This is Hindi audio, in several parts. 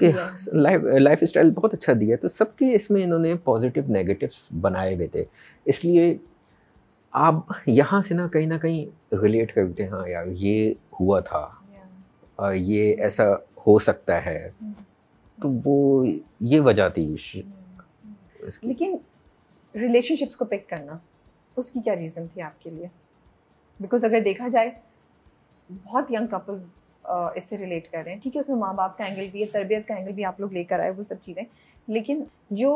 कि दिया है। लाइफ स्टाइल बहुत अच्छा दिया है, तो सबके इसमें इन्होंने पॉजिटिव नेगेटिव्स बनाए हुए थे। इसलिए आप यहाँ से ना कहीं रिलेट करते हैं, हाँ यार ये हुआ था, Yeah. ये ऐसा हो सकता है। तो वो ये वजह थी इसकी। लेकिन रिलेशनशिप्स को पिक करना, उसकी क्या रीज़न थी आपके लिए? बिकॉज अगर देखा जाए बहुत यंग कपल्स इससे रिलेट कर रहे हैं, ठीक है, उसमें माँ बाप का एंगल भी है, तरबियत का एंगल भी आप लोग लेकर आए, वो सब चीज़ें। लेकिन जो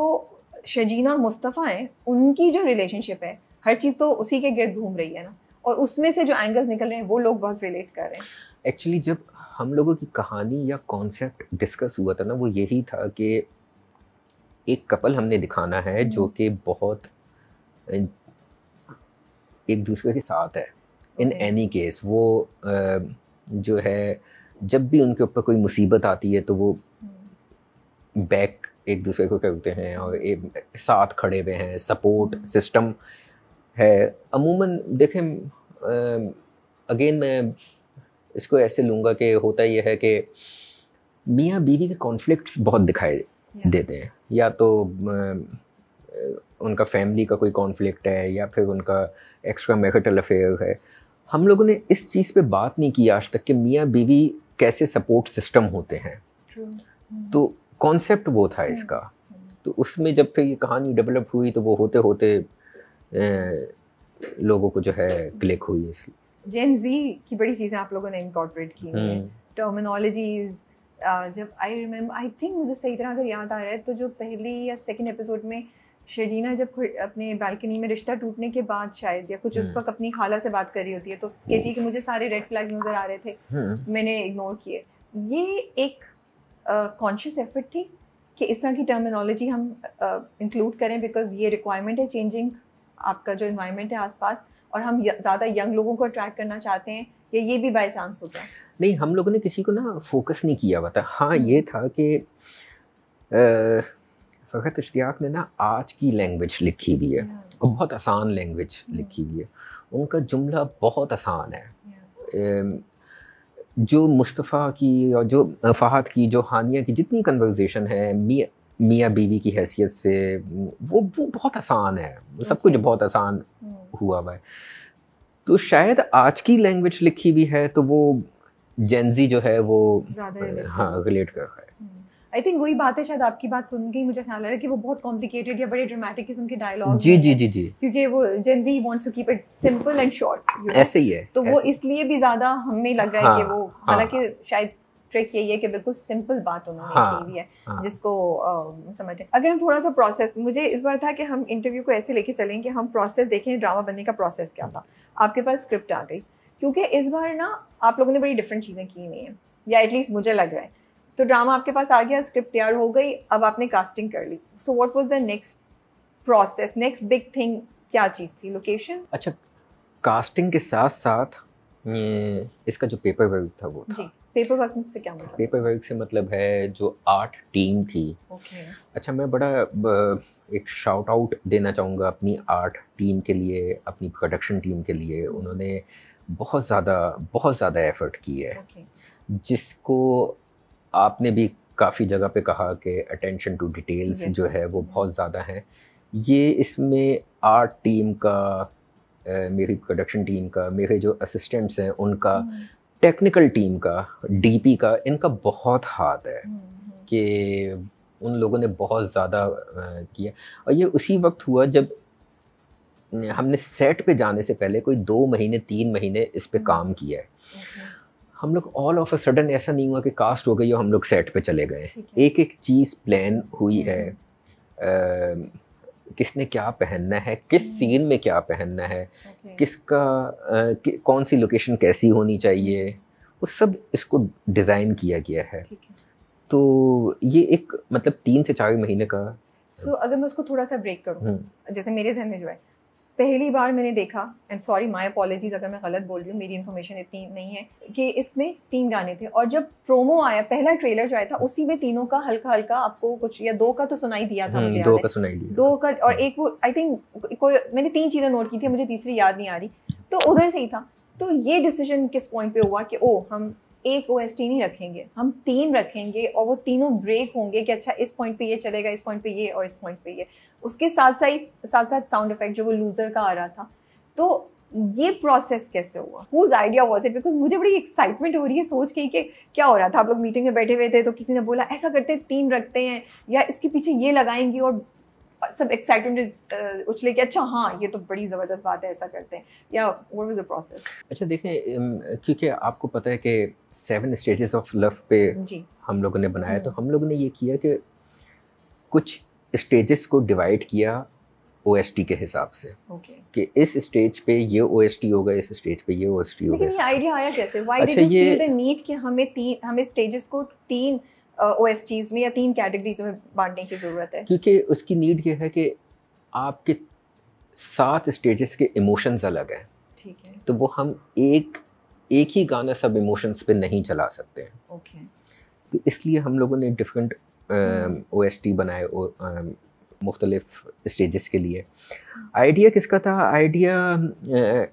शजीना और मुस्तफ़ा हैं, उनकी जो रिलेशनशिप है, हर चीज़ तो उसी के गिर्द घूम रही है ना, और उसमें से जो एंगल्स निकल रहे हैं वो लोग बहुत रिलेट कर रहे हैं। एक्चुअली जब हम लोगों की कहानी या कॉन्सेप्ट डिस्कस हुआ था ना, वो यही था कि एक कपल हमने दिखाना है जो कि बहुत एक दूसरे के साथ है। इन एनी केस वो जो है, जब भी उनके ऊपर कोई मुसीबत आती है तो वो बैक एक दूसरे को करते हैं और एक साथ खड़े हुए हैं, सपोर्ट सिस्टम है। अमूमन देखें, अगेन मैं इसको ऐसे लूँगा कि होता ये है कि मियाँ बीवी के कॉन्फ्लिक्ट्स बहुत दिखाई देते हैं, या तो उनका फैमिली का कोई कॉन्फ्लिक्ट है या फिर उनका एक्स्ट्रा मैरिटल अफेयर है। हम लोगों ने इस चीज़ पे बात नहीं की आज तक कि मियाँ बीवी कैसे सपोर्ट सिस्टम होते हैं। तो कॉन्सेप्ट वो था इसका। तो उसमें जब फिर ये कहानी डेवलप हुई तो वो होते होते लोगों को जो है क्लिक हुई। इसलिए जेन जी की बड़ी चीज़ें आप लोगों ने इनकॉर्पोरेट की हैं, टर्मिनोलॉजीज। जब आई रिमेम्बर, आई थिंक मुझे सही तरह अगर याद आ रहा है तो जो पहली या सेकंड एपिसोड में शजीना जब अपने बालकनी में रिश्ता टूटने के बाद शायद या कुछ उस वक्त अपनी खाला से बात कर रही होती है, तो कहती है कि मुझे सारे रेड फ्लैग नज़र आ रहे थे, मैंने इग्नोर किए। ये एक कॉन्शियस एफर्ट थी कि इस तरह की टर्मिनोलॉजी हम इंक्लूड करें, बिकॉज ये रिक्वायरमेंट है चेंजिंग आपका जो इन्वायरमेंट है आसपास, और हम ज़्यादा यंग लोगों को अट्रैक्ट करना चाहते हैं, या ये भी बाय चांस हो गया? नहीं, हम लोगों ने किसी को ना फोकस नहीं किया हुआ था। हाँ, ये था कि फ़कत इश्तियाक ने ना आज की लैंग्वेज लिखी हुई है, और बहुत आसान लैंग्वेज लिखी हुई है। उनका जुमला बहुत आसान है। जो मुस्तफ़ा की और जो फ़हद की, जो हानिया की जितनी कन्वर्सेशन है मियाँ बीवी की हैसियत से, वो बहुत आसान है। सब कुछ बहुत आसान हुआ हुआ है। तो शायद आज की लैंग्वेज लिखी हुई है तो वो जेनजी जो है वो हाँ रिलेट कर रहा है। आई थिंक वही बात है, शायद आपकी बात सुन के ही मुझे ख्याल आ रहा है कि वो बहुत कॉम्प्लिकेटेड या बड़े ड्रामेटिक किस्म के डायलॉग जी जी जी जी, क्योंकि वो Gen Z wants to keep it simple and short, ऐसे ही है। तो वो इसलिए भी ज़्यादा हमें लग रहा है कि वो, हालांकि शायद ट्रिक यही है कि बिल्कुल सिंपल बात उन्होंने की हुई है जिसको समझें। अगर हम थोड़ा सा प्रोसेस, मुझे इस बार था कि हम इंटरव्यू को ऐसे लेके चलें कि हम प्रोसेस देखें, ड्रामा बनने का प्रोसेस क्या था। आपके पास स्क्रिप्ट आ गई, क्योंकि इस बार ना आप लोगों ने बड़ी डिफरेंट चीज़ें की हुई हैं, या एटलीस्ट मुझे लग रहा है। तो ड्रामा आपके पास आ गया, स्क्रिप्ट तैयार हो गई, अब आपने कास्टिंग कर ली। So what was the next process, next big thing क्या चीज़ थी? लोकेशन? अच्छा, कास्टिंग के साथ साथ इसका जो पेपर वर्क था वो था। जी, पेपर वर्क से क्या मतलब? पेपर वर्क से मतलब है जो आर्ट टीम थी। अच्छा, मैं बड़ा एक शाउट आउट देना चाहूँगा अपनी आर्ट टीम के लिए, अपनी प्रोडक्शन टीम के लिए। उन्होंने बहुत ज़्यादा एफर्ट की है, जिसको आपने भी काफ़ी जगह पे कहा कि अटेंशन टू डिटेल्स जो है वो बहुत ज़्यादा है। ये इसमें आर्ट टीम का, मेरी प्रोडक्शन टीम का, मेरे जो असिस्टेंट्स हैं उनका, टेक्निकल टीम का, डीपी का, इनका बहुत हाथ है कि उन लोगों ने बहुत ज़्यादा किया। और ये उसी वक्त हुआ जब हमने सेट पे जाने से पहले कोई 2 महीने 3 महीने इस पे काम किया है। हम लोग ऑल ऑफ अ सडन ऐसा नहीं हुआ कि कास्ट हो गई और हम लोग सेट पे चले गए। एक एक चीज़ प्लान हुई है, किसने क्या पहनना है, किस सीन में क्या पहनना है, किसका कौन सी लोकेशन कैसी होनी चाहिए, वो सब इसको डिज़ाइन किया गया है। तो ये एक मतलब 3 से 4 महीने का। अगर मैं उसको थोड़ा सा ब्रेक करूँ, जैसे मेरे जहन में जो है, पहली बार मैंने देखा, एंड सॉरी माय अपॉलॉजीज अगर मैं गलत बोल रही हूँ, मेरी इन्फॉर्मेशन इतनी नहीं है, कि इसमें 3 गाने थे, और जब प्रोमो आया, पहला ट्रेलर जो आया था, उसी में तीनों का हल्का हल्का आपको कुछ, या 2 का तो सुनाई दिया था मुझे, 2 का सुनाई दिया, 2 का, और एक वो आई थिंक कोई, मैंने 3 चीज़ें नोट की थी, मुझे तीसरी याद नहीं आ रही, तो उधर से ही था। तो ये डिसीजन किस पॉइंट पे हुआ कि ओ हम एक OST नहीं रखेंगे, हम 3 रखेंगे और वो तीनों ब्रेक होंगे कि अच्छा इस पॉइंट पे ये चलेगा, इस पॉइंट पे ये और इस पॉइंट पे ये, उसके साथ साथ साउंड इफेक्ट जो वो लूजर का आ रहा था। तो ये प्रोसेस कैसे हुआ? Whose idea was it? Because मुझे बड़ी एक्साइटमेंट हो रही है सोच के कि क्या हो रहा था। आप लोग मीटिंग में बैठे हुए थे तो किसी ने बोला ऐसा करते हैं 3 रखते हैं या इसके पीछे ये लगाएंगे, और सब एक्साइटमेंट उछले कि अच्छा हाँ ये तो बड़ी ज़बरदस्त बात है, ऐसा करते हैं, या व्हाट वाज द प्रोसेस? अच्छा देखें, क्योंकि आपको पता है कि 7 स्टेजेस ऑफ लव पे जी हम लोगों ने बनाया, तो हम लोगों ने ये किया कि कुछ स्टेजेस को डिवाइड किया OST के हिसाब से, कि इस स्टेज पे ये OST होगा, इस स्टेज पे ये OST होगा। लेकिन ये आइडिया आया कैसे? Why did you feel the need कि हमें स्टेजेस को 3 OSTs में या 3 कैटेगरीज में बांटने की ज़रूरत है? क्योंकि उसकी नीड ये है कि आपके 7 स्टेजेस के इमोशंस अलग हैं। ठीक है। तो वो हम एक ही गाना सब इमोशंस पे नहीं चला सकते हैं। ओके। तो इसलिए हम लोगों ने डिफरेंट OST बनाए मुख्तलिफ स्टेजेस के लिए। आइडिया किसका था? आइडिया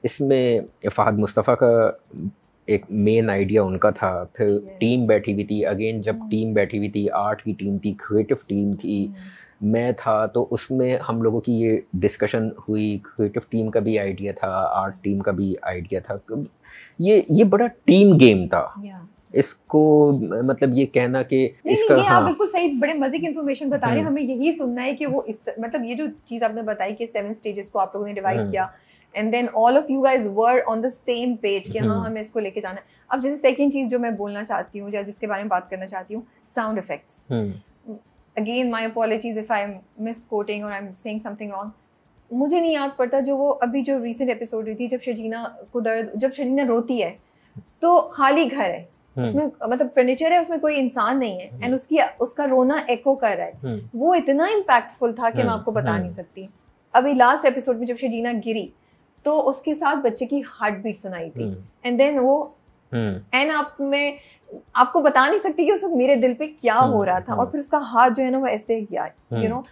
इसमें फ़हद मुस्तफ़ा का एक मेन आइडिया उनका था। फिर टीम बैठी हुई थी, अगेन जब टीम बैठी हुई थी, 8 की टीम थी, क्रिएटिव टीम थी, मैं था, तो उसमें हम लोगों की ये डिस्कशन हुई। क्रिएटिव टीम का भी आइडिया था, आर्ट टीम का भी आइडिया था। ये बड़ा टीम गेम था। इसको मतलब ये कहना कि इसका ये आप बिल्कुल सही, बड़े मजे की इन्फॉर्मेशन बता रहे हैं। हमें यही सुनना है कि वो मतलब ये जो चीज़ आपने बताई कि 7 स्टेजेस को आप लोगों ने डिवाइड किया, and then all of you guys were on the same page कि हाँ हमें इसको लेके जाना है। अब जैसे सेकंड चीज़ जो मैं बोलना चाहती हूँ या जिसके बारे में बात करना चाहती हूँ, sound effects. Again my apologies if I am misquoting और I am saying something wrong. मुझे नहीं याद पड़ता जो वो अभी जो रिसेंट एपिसोड हुई थी, जब शर्जीना रोती है तो खाली घर है, उसमें मतलब फर्नीचर है, उसमें कोई इंसान नहीं है, एंड उसका रोना एको कर रहा है। वो इतना इम्पैक्टफुल था कि मैं आपको बता नहीं सकती। अभी लास्ट एपिसोड में जब शर्जीना गिरी तो उसके साथ बच्चे की हार्ट बीट सुनाई थी, एंड देन वो एंड आपको बता नहीं सकती कि उस मेरे दिल पे क्या हो रहा था। और फिर उसका हाथ जो है ना वो ऐसे गया, you know,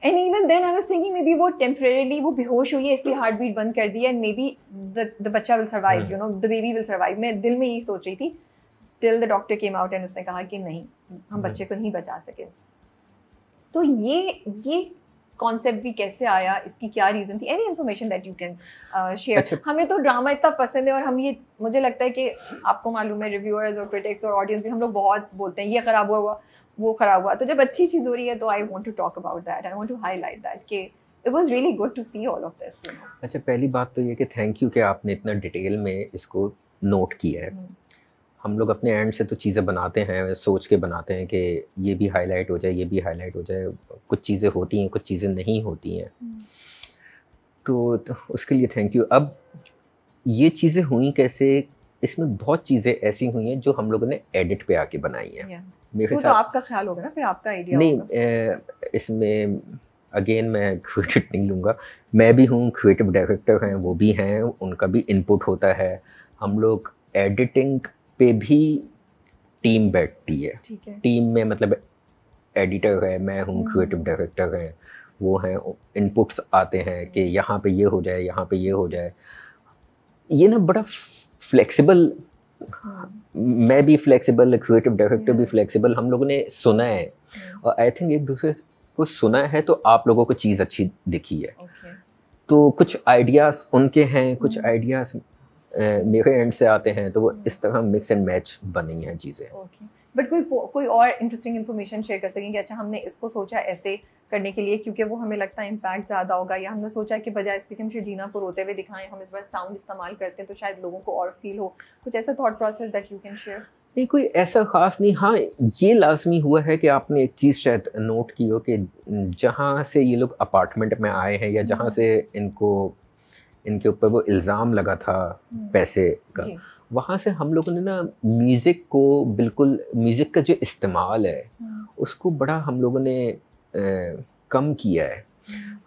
and even then I was thinking maybe वो टेम्परेरीली वो बेहोश हुई है इसलिए हार्ट बीट बंद कर दी है, एंड मे बी द बच्चा will survive, you know, the baby will survive. मैं दिल में यही सोच रही थी till the doctor came out and उसने कहा कि नहीं, हम बच्चे को नहीं बचा सके। तो ये कॉन्सेप्ट भी कैसे आया, इसकी क्या रीज़न थी? Any information that you can share. हमें तो ड्रामा इतना पसंद है, और हम ये, मुझे लगता है कि आपको मालूम है, रिव्यूअर्स और क्रिटिक्स और ऑडियंस भी, हम लोग बहुत बोलते हैं ये ख़राब हुआ, वो ख़राब हुआ। तो जब अच्छी चीज़ हो रही है तो I want to talk about that, I want to highlight that कि it was really good to see all of this. अच्छा, पहली बात तो ये कि थैंक यू कि आपने इतना डिटेल में इसको नोट किया है। हम लोग अपने एंड से तो चीज़ें बनाते हैं, सोच के बनाते हैं कि ये भी हाईलाइट हो जाए, ये भी हाईलाइट हो जाए। कुछ चीज़ें होती हैं, कुछ चीज़ें नहीं होती हैं, तो उसके लिए थैंक यू। अब ये चीज़ें हुई कैसे? इसमें बहुत चीज़ें ऐसी हुई हैं जो हम लोगों ने एडिट पे आके बनाई हैं। मेरे साथ तो आपका ख्याल होगा ना, फिर आपका आइडिया नहीं होगा। इसमें अगेन मैं क्रेडिट नहीं लूँगा, मैं भी हूँ, क्रिएटिव डायरेक्टर हैं वो भी हैं, उनका भी इनपुट होता है। हम लोग एडिटिंग पे भी टीम बैठती है। टीम में मतलब एडिटर है, मैं हूँ, क्रिएटिव डायरेक्टर है, वो हैं, इनपुट्स आते हैं कि यहाँ पे ये हो जाए, यहाँ पे ये हो जाए। ये ना बड़ा फ्लेक्सिबल, मैं भी फ्लेक्सिबल, क्रिएटिव डायरेक्टर भी फ्लेक्सिबल, हम लोगों ने सुना है और आई थिंक एक दूसरे को सुना है, तो आप लोगों को चीज़ अच्छी दिखी है। तो कुछ आइडियाज़ उनके हैं, कुछ आइडियाज़ मेरे एंड से आते हैं, तो वो इस तरह मिक्स एंड मैच बनी हैं चीज़ें। बट कोई और इंटरेस्टिंग इन्फॉर्मेशन शेयर कर सकेंगे? अच्छा, हमने इसको सोचा ऐसे करने के लिए क्योंकि वो हमें लगता है इम्पैक्ट ज़्यादा होगा, या हमने सोचा कि बजाय इसके कि हम शर्जीना को रोते हुए दिखाएं, हम इस बार साउंड इस्तेमाल करते हैं तो शायद लोगों को और फील हो। कुछ ऐसा thought process that you can share? नहीं, कोई ऐसा ख़ास नहीं। हाँ, ये लाजमी हुआ है कि आपने एक चीज़ शायद नोट की हो कि जहाँ से ये लोग अपार्टमेंट में आए हैं, या जहाँ से इनके ऊपर वो इल्ज़ाम लगा था पैसे का, वहाँ से हम लोगों ने ना म्यूज़िक को बिल्कुल, म्यूज़िक का जो इस्तेमाल है उसको बड़ा हम लोगों ने कम किया है।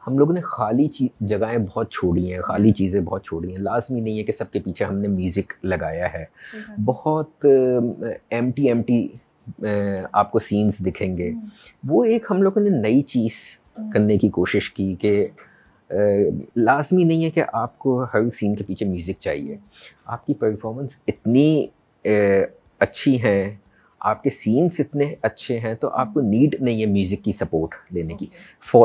हम लोगों ने खाली जगहें बहुत छोड़ी हैं, खाली चीज़ें बहुत छोड़ी हैं। लाजमी नहीं है कि सबके पीछे हमने म्यूज़िक लगाया है। बहुत एम्प्टी आपको सीन्स दिखेंगे। वो एक हम लोगों ने नई चीज़ करने की कोशिश की कि लाजमी नहीं है कि आपको हर सीन के पीछे म्यूज़िक चाहिए। आपकी परफॉर्मेंस इतनी अच्छी हैं, आपके सीन्स इतने अच्छे हैं, तो आपको नीड नहीं है म्यूज़िक की सपोर्ट लेने की। फॉर